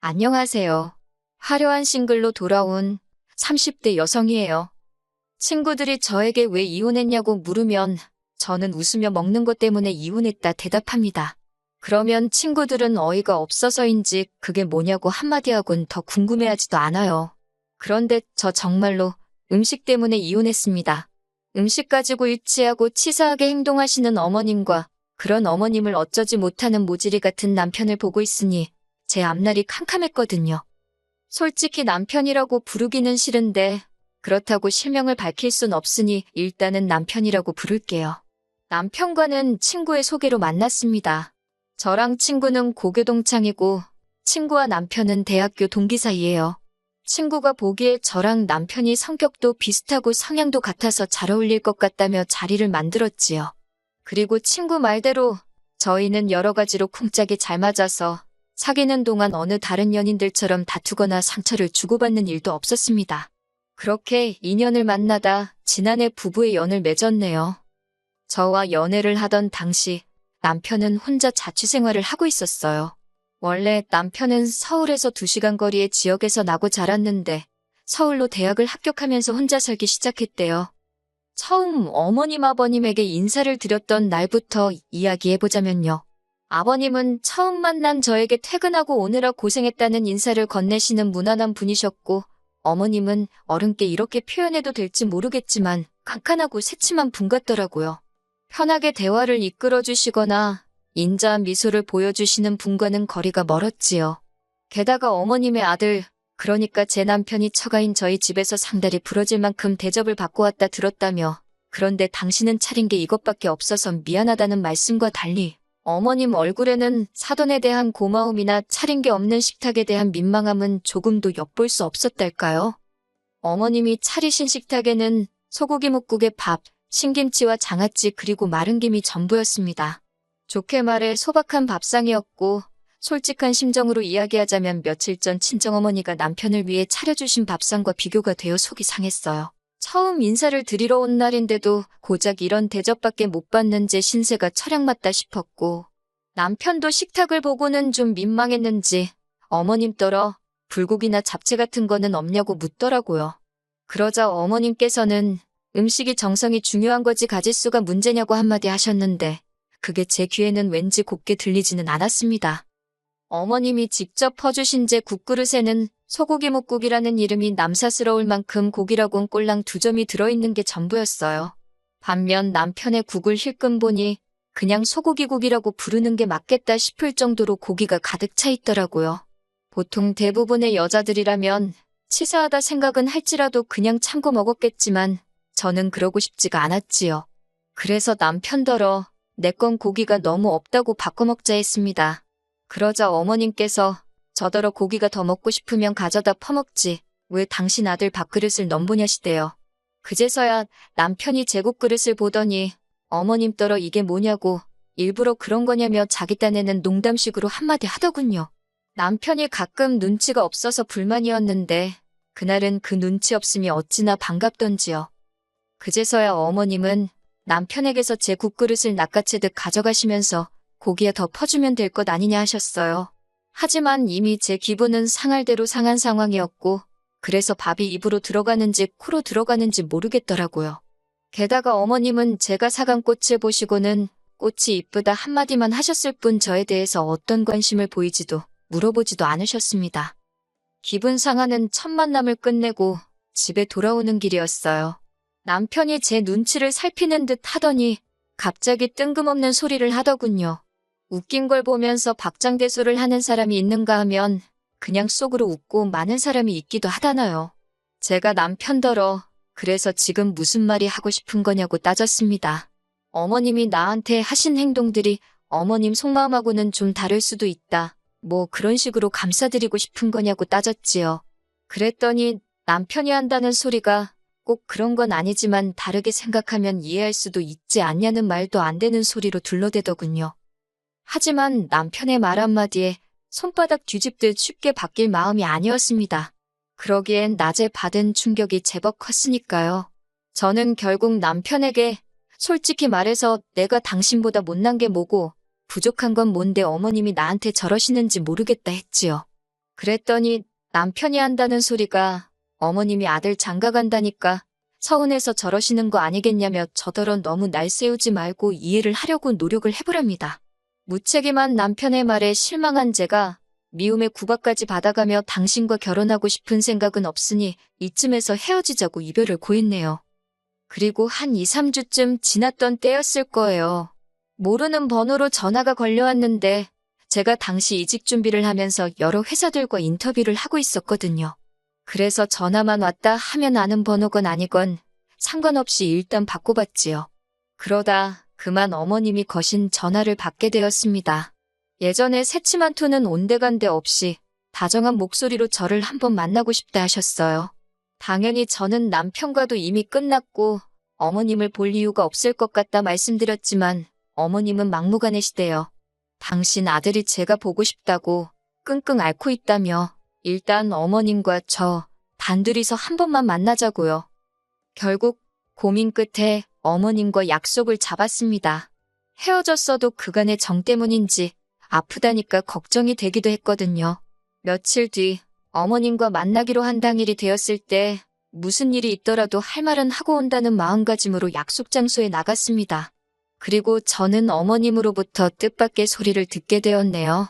안녕하세요. 화려한 싱글로 돌아온 30대 여성이에요. 친구들이 저에게 왜 이혼했냐고 물으면 저는 웃으며 먹는 것 때문에 이혼했다 대답합니다. 그러면 친구들은 어이가 없어서인지 그게 뭐냐고 한마디 하곤 더 궁금해하지도 않아요. 그런데 저 정말로 음식 때문에 이혼했습니다. 음식 가지고 유치하고 치사하게 행동하시는 어머님과 그런 어머님을 어쩌지 못하는 모질이 같은 남편을 보고 있으니 제 앞날이 캄캄했거든요. 솔직히 남편이라고 부르기는 싫은데 그렇다고 실명을 밝힐 순 없으니 일단은 남편이라고 부를게요. 남편과는 친구의 소개로 만났습니다. 저랑 친구는 고교 동창이고 친구와 남편은 대학교 동기 사이예요. 친구가 보기에 저랑 남편이 성격도 비슷하고 성향도 같아서 잘 어울릴 것 같다며 자리를 만들었지요. 그리고 친구 말대로 저희는 여러 가지로 쿵짝이 잘 맞아서 사귀는 동안 어느 다른 연인들처럼 다투거나 상처를 주고받는 일도 없었습니다. 그렇게 인연을 만나다 지난해 부부의 연을 맺었네요. 저와 연애를 하던 당시 남편은 혼자 자취생활을 하고 있었어요. 원래 남편은 서울에서 2시간 거리의 지역에서 나고 자랐는데 서울로 대학을 합격하면서 혼자 살기 시작했대요. 처음 어머님 아버님에게 인사를 드렸던 날부터 이야기해보자면요. 아버님은 처음 만난 저에게 퇴근하고 오느라 고생했다는 인사를 건네시는 무난한 분이셨고 어머님은 어른께 이렇게 표현해도 될지 모르겠지만 깐깐하고 새침한 분 같더라고요. 편하게 대화를 이끌어주시거나 인자한 미소를 보여주시는 분과는 거리가 멀었지요. 게다가 어머님의 아들, 그러니까 제 남편이 처가인 저희 집에서 상다리 부러질 만큼 대접을 받고 왔다 들었다며 그런데 당신은 차린 게 이것밖에 없어서 미안하다는 말씀과 달리 어머님 얼굴에는 사돈에 대한 고마움이나 차린 게 없는 식탁에 대한 민망함은 조금도 엿볼 수 없었달까요? 어머님이 차리신 식탁에는 소고기 묵국에 밥, 신김치와 장아찌 그리고 마른 김이 전부였습니다. 좋게 말해 소박한 밥상이었고 솔직한 심정으로 이야기하자면 며칠 전 친정어머니가 남편을 위해 차려주신 밥상과 비교가 되어 속이 상했어요. 처음 인사를 드리러 온 날인데도 고작 이런 대접밖에 못 받는 제 신세가 철량맞다 싶었고 남편도 식탁을 보고는 좀 민망했는지 어머님더러 불고기나 잡채 같은 거는 없냐고 묻더라고요. 그러자 어머님께서는 음식이 정성이 중요한 거지 가짓수가 문제냐고 한마디 하셨는데 그게 제 귀에는 왠지 곱게 들리지는 않았습니다. 어머님이 직접 퍼주신 제 국그릇에는 소고기 묵국이라는 이름이 남사스러울 만큼 고기라곤 꼴랑 2점이 들어있는 게 전부였어요. 반면 남편의 국을 힐끔 보니 그냥 소고기국이라고 부르는 게 맞겠다 싶을 정도로 고기가 가득 차 있더라고요. 보통 대부분의 여자들이라면 치사하다 생각은 할지라도 그냥 참고 먹었겠지만 저는 그러고 싶지가 않았지요. 그래서 남편더러 내 건 고기가 너무 없다고 바꿔 먹자 했습니다. 그러자 어머님께서 저더러 고기가 더 먹고 싶으면 가져다 퍼먹지 왜 당신 아들 밥그릇을 넘보냐시대요. 그제서야 남편이 제국그릇을 보더니 어머님더러 이게 뭐냐고 일부러 그런 거냐며 자기 딴에는 농담식으로 한마디 하더군요. 남편이 가끔 눈치가 없어서 불만이었는데 그날은 그 눈치 없음이 어찌나 반갑던지요. 그제서야 어머님은 남편에게서 제 국그릇을 낚아채듯 가져가시면서 고기에 더 퍼주면 될 것 아니냐 하셨어요. 하지만 이미 제 기분은 상할 대로 상한 상황이었고 그래서 밥이 입으로 들어가는지 코로 들어가는지 모르겠더라고요. 게다가 어머님은 제가 사간 꽃을 보시고는 꽃이 이쁘다 한마디만 하셨을 뿐 저에 대해서 어떤 관심을 보이지도 물어보지도 않으셨습니다. 기분 상하는 첫 만남을 끝내고 집에 돌아오는 길이었어요. 남편이 제 눈치를 살피는 듯 하더니 갑자기 뜬금없는 소리를 하더군요. 웃긴 걸 보면서 박장대소를 하는 사람이 있는가 하면 그냥 속으로 웃고 마는 사람이 있기도 하다나요. 제가 남편더러 그래서 지금 무슨 말이 하고 싶은 거냐고 따졌습니다. 어머님이 나한테 하신 행동들이 어머님 속마음하고는 좀 다를 수도 있다. 뭐 그런 식으로 감싸드리고 싶은 거냐고 따졌지요. 그랬더니 남편이 한다는 소리가 꼭 그런 건 아니지만 다르게 생각하면 이해할 수도 있지 않냐는 말도 안 되는 소리로 둘러대더군요. 하지만 남편의 말 한마디에 손바닥 뒤집듯 쉽게 바뀔 마음이 아니었습니다. 그러기엔 낮에 받은 충격이 제법 컸으니까요. 저는 결국 남편에게 솔직히 말해서 내가 당신보다 못난 게 뭐고 부족한 건 뭔데 어머님이 나한테 저러시는지 모르겠다 했지요. 그랬더니 남편이 한다는 소리가 어머님이 아들 장가 간다니까 서운해서 저러시는 거 아니겠냐며 저더러 너무 날 세우지 말고 이해를 하려고 노력을 해보랍니다. 무책임한 남편의 말에 실망한 제가 미움의 구박까지 받아가며 당신과 결혼하고 싶은 생각은 없으니 이쯤에서 헤어지자고 이별을 고했네요. 그리고 한 2, 3주쯤 지났던 때였을 거예요. 모르는 번호로 전화가 걸려왔는데 제가 당시 이직 준비를 하면서 여러 회사들과 인터뷰를 하고 있었거든요. 그래서 전화만 왔다 하면 아는 번호건 아니건 상관없이 일단 받고받지요. 그러다 그만 어머님이 거신 전화를 받게 되었습니다. 예전에 새침한 톤은 온데간데 없이 다정한 목소리로 저를 한번 만나고 싶다 하셨어요. 당연히 저는 남편과도 이미 끝났고 어머님을 볼 이유가 없을 것 같다 말씀드렸지만 어머님은 막무가내시대요. 당신 아들이 제가 보고 싶다고 끙끙 앓고 있다며 일단 어머님과 저 단둘이서 한 번만 만나자고요. 결국 고민 끝에 어머님과 약속을 잡았습니다. 헤어졌어도 그간의 정 때문인지 아프다니까 걱정이 되기도 했거든요. 며칠 뒤 어머님과 만나기로 한 당일이 되었을 때 무슨 일이 있더라도 할 말은 하고 온다는 마음가짐으로 약속 장소에 나갔습니다. 그리고 저는 어머님으로부터 뜻밖의 소리를 듣게 되었네요.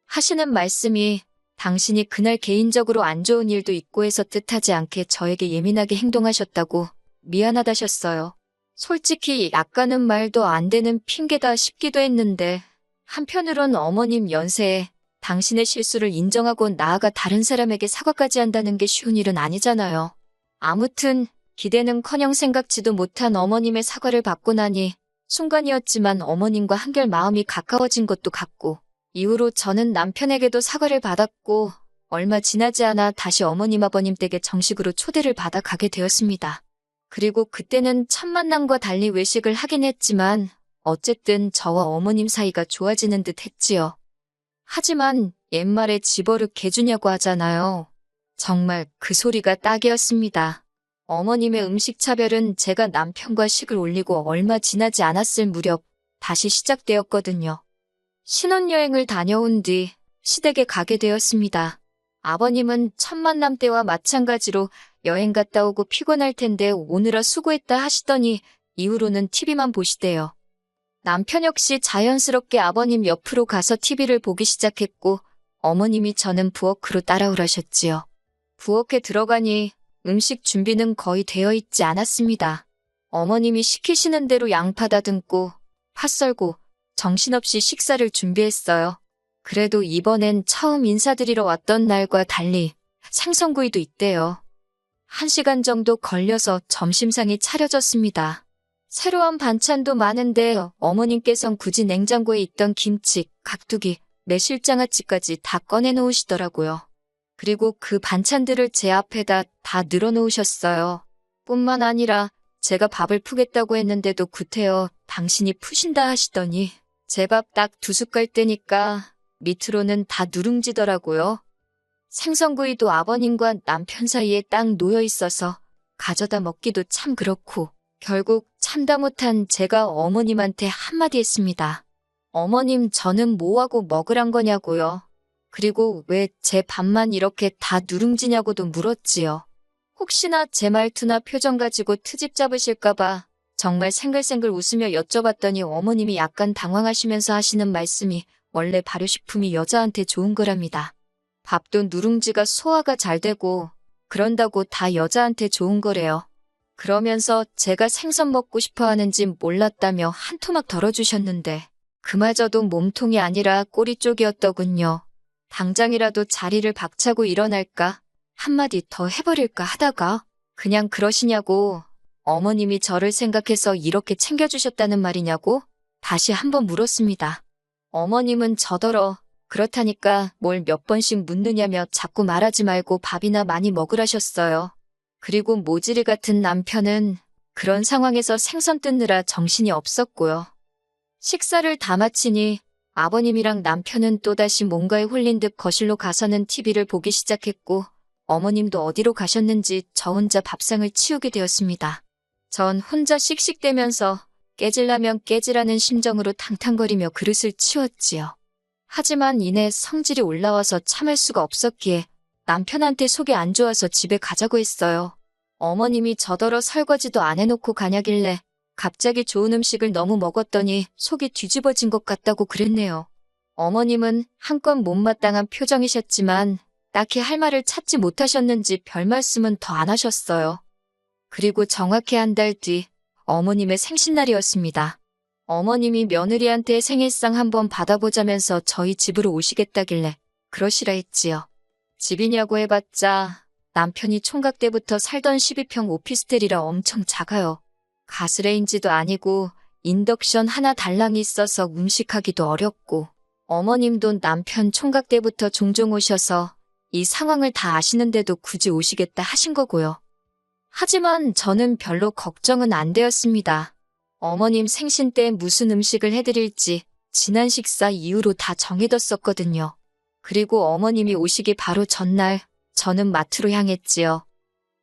하시는 말씀이 당신이 그날 개인적으로 안 좋은 일도 있고 해서 뜻하지 않게 저에게 예민하게 행동하셨다고 미안하다셨어요. 솔직히 약간은 말도 안 되는 핑계다 싶기도 했는데 한편으론 어머님 연세에 당신의 실수를 인정하고 나아가 다른 사람에게 사과까지 한다는 게 쉬운 일은 아니잖아요. 아무튼 기대는커녕 생각지도 못한 어머님의 사과를 받고 나니 순간이었지만 어머님과 한결 마음이 가까워진 것도 같고 이후로 저는 남편에게도 사과를 받았고 얼마 지나지 않아 다시 어머님 아버님 댁에 정식으로 초대를 받아 가게 되었습니다. 그리고 그때는 첫 만남과 달리 외식을 하긴 했지만 어쨌든 저와 어머님 사이가 좋아지는 듯 했지요. 하지만 옛말에 집어릇 개주냐고 하잖아요. 정말 그 소리가 딱이었습니다. 어머님의 음식 차별은 제가 남편과 식을 올리고 얼마 지나지 않았을 무렵 다시 시작되었거든요. 신혼여행을 다녀온 뒤 시댁에 가게 되었습니다. 아버님은 첫 만남 때와 마찬가지로 여행 갔다 오고 피곤할 텐데 오느라 수고했다 하시더니 이후로는 TV만 보시대요. 남편 역시 자연스럽게 아버님 옆으로 가서 TV를 보기 시작했고 어머님이 저는 부엌으로 따라오라셨지요. 부엌에 들어가니 음식 준비는 거의 되어 있지 않았습니다. 어머님이 시키시는 대로 양파 다듬고 파 썰고 정신없이 식사를 준비했어요. 그래도 이번엔 처음 인사드리러 왔던 날과 달리 생선구이도 있대요. 1시간 정도 걸려서 점심상이 차려졌습니다. 새로운 반찬도 많은데 어머님께선 굳이 냉장고에 있던 김치, 깍두기, 매실장아찌까지 다 꺼내놓으시더라고요. 그리고 그 반찬들을 제 앞에다 다 늘어놓으셨어요. 뿐만 아니라 제가 밥을 푸겠다고 했는데도 구태여 당신이 푸신다 하시더니 제 밥 딱 2숟갈 떼니까 밑으로는 다 누룽지더라고요. 생선구이도 아버님과 남편 사이에 딱 놓여 있어서 가져다 먹기도 참 그렇고 결국 참다 못한 제가 어머님한테 한마디 했습니다. 어머님 저는 뭐하고 먹으란 거냐고요. 그리고 왜 제 밥만 이렇게 다 누룽지냐고도 물었지요. 혹시나 제 말투나 표정 가지고 트집 잡으실까봐 정말 생글생글 웃으며 여쭤봤더니 어머님이 약간 당황하시면서 하시는 말씀이 원래 발효식품이 여자한테 좋은 거랍니다. 밥도 누룽지가 소화가 잘 되고 그런다고 다 여자한테 좋은 거래요. 그러면서 제가 생선 먹고 싶어 하는지 몰랐다며 한 토막 덜어주셨는데 그마저도 몸통이 아니라 꼬리 쪽이었더군요. 당장이라도 자리를 박차고 일어날까 한마디 더 해버릴까 하다가 그냥 그러시냐고 어머님이 저를 생각해서 이렇게 챙겨주셨다는 말이냐고 다시 한번 물었습니다. 어머님은 저더러 그렇다니까 뭘 몇 번씩 묻느냐며 자꾸 말하지 말고 밥이나 많이 먹으라셨어요. 그리고 모질이 같은 남편은 그런 상황에서 생선 뜯느라 정신이 없었고요. 식사를 다 마치니 아버님이랑 남편은 또다시 뭔가에 홀린 듯 거실로 가서는 TV를 보기 시작했고 어머님도 어디로 가셨는지 저 혼자 밥상을 치우게 되었습니다. 전 혼자 씩씩대면서 깨질라면 깨지라는 심정으로 탕탕거리며 그릇을 치웠지요. 하지만 이내 성질이 올라와서 참을 수가 없었기에 남편한테 속이 안 좋아서 집에 가자고 했어요. 어머님이 저더러 설거지도 안 해놓고 가냐길래 갑자기 좋은 음식을 너무 먹었더니 속이 뒤집어진 것 같다고 그랬네요. 어머님은 한껏 못마땅한 표정이셨지만 딱히 할 말을 찾지 못하셨는지 별 말씀은 더 안 하셨어요. 그리고 정확히 한 달 뒤 어머님의 생신날이었습니다. 어머님이 며느리한테 생일상 한번 받아보자면서 저희 집으로 오시겠다길래 그러시라 했지요. 집이냐고 해봤자 남편이 총각 때부터 살던 12평 오피스텔이라 엄청 작아요. 가스레인지도 아니고 인덕션 하나 달랑이 있어서 음식하기도 어렵고 어머님도 남편 총각 때부터 종종 오셔서 이 상황을 다 아시는데도 굳이 오시겠다 하신 거고요. 하지만 저는 별로 걱정은 안 되었습니다. 어머님 생신 때 무슨 음식을 해드릴지 지난 식사 이후로 다 정해뒀었거든요. 그리고 어머님이 오시기 바로 전날 저는 마트로 향했지요.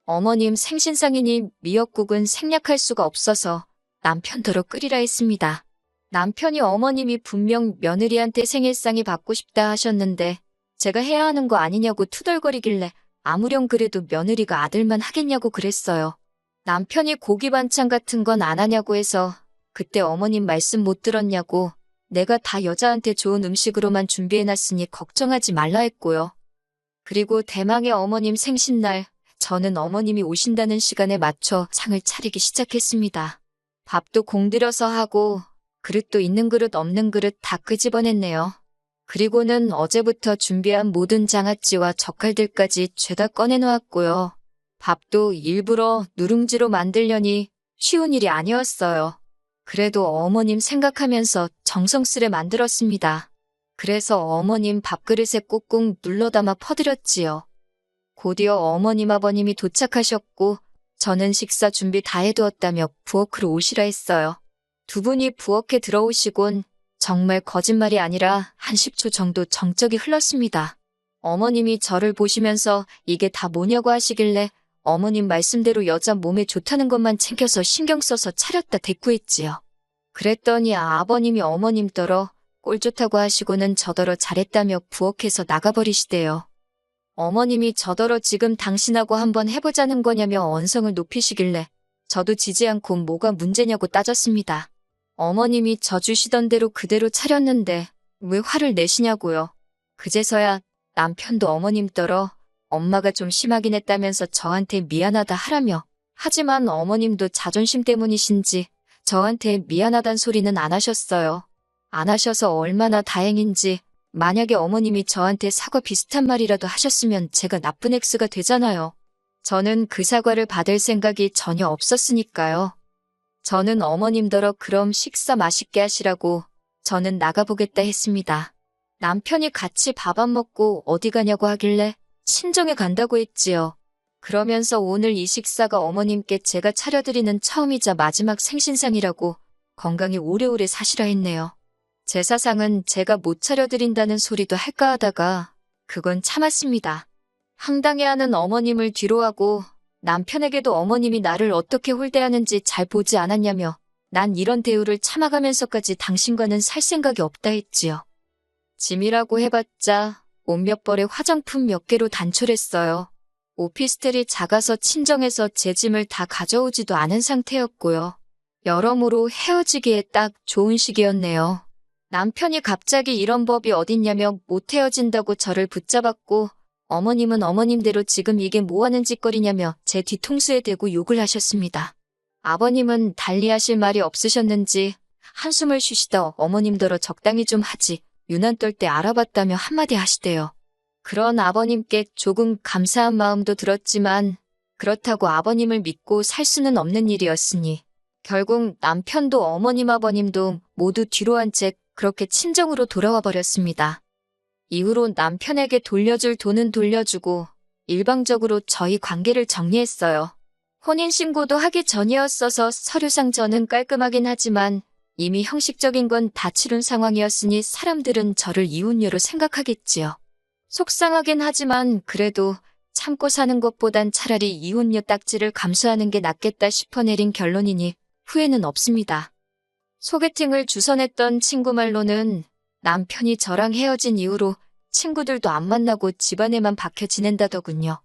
어머님 생신상이니 미역국은 생략할 수가 없어서 남편더러 끓이라 했습니다. 남편이 어머님이 분명 며느리한테 생일상이 받고 싶다 하셨는데 제가 해야 하는 거 아니냐고 투덜거리길래 아무렴 그래도 며느리가 아들만 하겠냐고 그랬어요. 남편이 고기 반찬 같은 건 안 하냐고 해서 그때 어머님 말씀 못 들었냐고 내가 다 여자한테 좋은 음식으로만 준비해놨으니 걱정하지 말라 했고요. 그리고 대망의 어머님 생신날 저는 어머님이 오신다는 시간에 맞춰 상을 차리기 시작했습니다. 밥도 공들여서 하고 그릇도 있는 그릇 없는 그릇 다 끄집어냈네요. 그리고는 어제부터 준비한 모든 장아찌와 젓갈들까지 죄다 꺼내놓았고요. 밥도 일부러 누룽지로 만들려니 쉬운 일이 아니었어요. 그래도 어머님 생각하면서 정성스레 만들었습니다. 그래서 어머님 밥그릇에 꾹꾹 눌러 담아 퍼드렸지요. 곧이어 어머님 아버님이 도착하셨고 저는 식사 준비 다 해두었다며 부엌으로 오시라 했어요. 두 분이 부엌에 들어오시곤 정말 거짓말이 아니라 한 10초 정도 정적이 흘렀습니다. 어머님이 저를 보시면서 이게 다 뭐냐고 하시길래 어머님 말씀대로 여자 몸에 좋다는 것만 챙겨서 신경 써서 차렸다 대꾸했지요. 그랬더니 아버님이 어머님더러 꼴 좋다고 하시고는 저더러 잘했다며 부엌에서 나가버리시대요. 어머님이 저더러 지금 당신하고 한번 해보자는 거냐며 언성을 높이시길래 저도 지지 않고 뭐가 문제냐고 따졌습니다. 어머님이 저 주시던 대로 그대로 차렸는데 왜 화를 내시냐고요. 그제서야 남편도 어머님더러 엄마가 좀 심하긴 했다면서 저한테 미안하다 하라며 하지만 어머님도 자존심 때문이신지 저한테 미안하단 소리는 안 하셨어요. 안 하셔서 얼마나 다행인지 만약에 어머님이 저한테 사과 비슷한 말이라도 하셨으면 제가 나쁜 X가 되잖아요. 저는 그 사과를 받을 생각이 전혀 없었으니까요. 저는 어머님더러 그럼 식사 맛있게 하시라고 저는 나가보겠다 했습니다. 남편이 같이 밥 안 먹고 어디 가냐고 하길래 친정에 간다고 했지요. 그러면서 오늘 이 식사가 어머님께 제가 차려드리는 처음이자 마지막 생신상이라고 건강히 오래오래 사시라 했네요. 제사상은 제가 못 차려드린다는 소리도 할까 하다가 그건 참았습니다. 황당해하는 어머님을 뒤로하고 남편에게도 어머님이 나를 어떻게 홀대하는지 잘 보지 않았냐며 난 이런 대우를 참아가면서까지 당신과는 살 생각이 없다 했지요. 짐이라고 해봤자 옷 몇 벌에 화장품 몇 개로 단촐했어요. 오피스텔이 작아서 친정에서 제 짐을 다 가져오지도 않은 상태였고요. 여러모로 헤어지기에 딱 좋은 시기였네요. 남편이 갑자기 이런 법이 어딨냐며 못 헤어진다고 저를 붙잡았고 어머님은 어머님대로 지금 이게 뭐하는 짓거리냐며 제 뒤통수에 대고 욕을 하셨습니다. 아버님은 달리하실 말이 없으셨는지 한숨을 쉬시다 어머님더러 적당히 좀 하지 유난 떨 때 알아봤다며 한마디 하시대요. 그런 아버님께 조금 감사한 마음도 들었지만 그렇다고 아버님을 믿고 살 수는 없는 일이었으니 결국 남편도 어머님 아버님도 모두 뒤로 한 채 그렇게 친정으로 돌아와 버렸습니다. 이후로 남편에게 돌려줄 돈은 돌려주고 일방적으로 저희 관계를 정리했어요. 혼인신고도 하기 전이었어서 서류상 저는 깔끔하긴 하지만 이미 형식적인 건 다 치룬 상황이었으니 사람들은 저를 이혼녀로 생각하겠지요. 속상하긴 하지만 그래도 참고 사는 것보단 차라리 이혼녀 딱지를 감수하는 게 낫겠다 싶어 내린 결론이니 후회는 없습니다. 소개팅을 주선했던 친구 말로는 남편이 저랑 헤어진 이후로 친구들도 안 만나고 집안에만 박혀 지낸다더군요.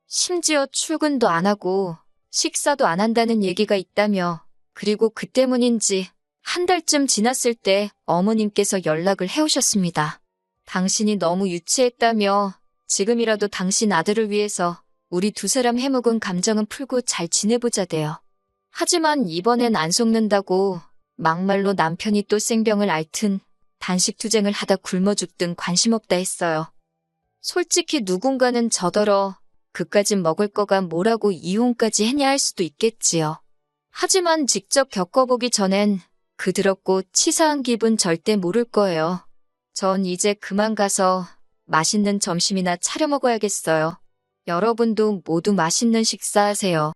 심지어 출근도 안 하고 식사도 안 한다는 얘기가 있다며, 그리고 그 때문인지 한 달쯤 지났을 때 어머님께서 연락을 해오셨습니다. 당신이 너무 유치했다며 지금이라도 당신 아들을 위해서 우리 두 사람 해묵은 감정은 풀고 잘 지내보자대요. 하지만 이번엔 안 속는다고 막말로 남편이 또 생병을 앓든 단식 투쟁을 하다 굶어 죽든 관심 없다 했어요. 솔직히 누군가는 저더러 그까짓 먹을 거가 뭐라고 이혼까지 했냐 할 수도 있겠지요. 하지만 직접 겪어보기 전엔 그 더럽고 치사한 기분 절대 모를 거예요. 전 이제 그만 가서 맛있는 점심이나 차려 먹어야겠어요. 여러분도 모두 맛있는 식사하세요.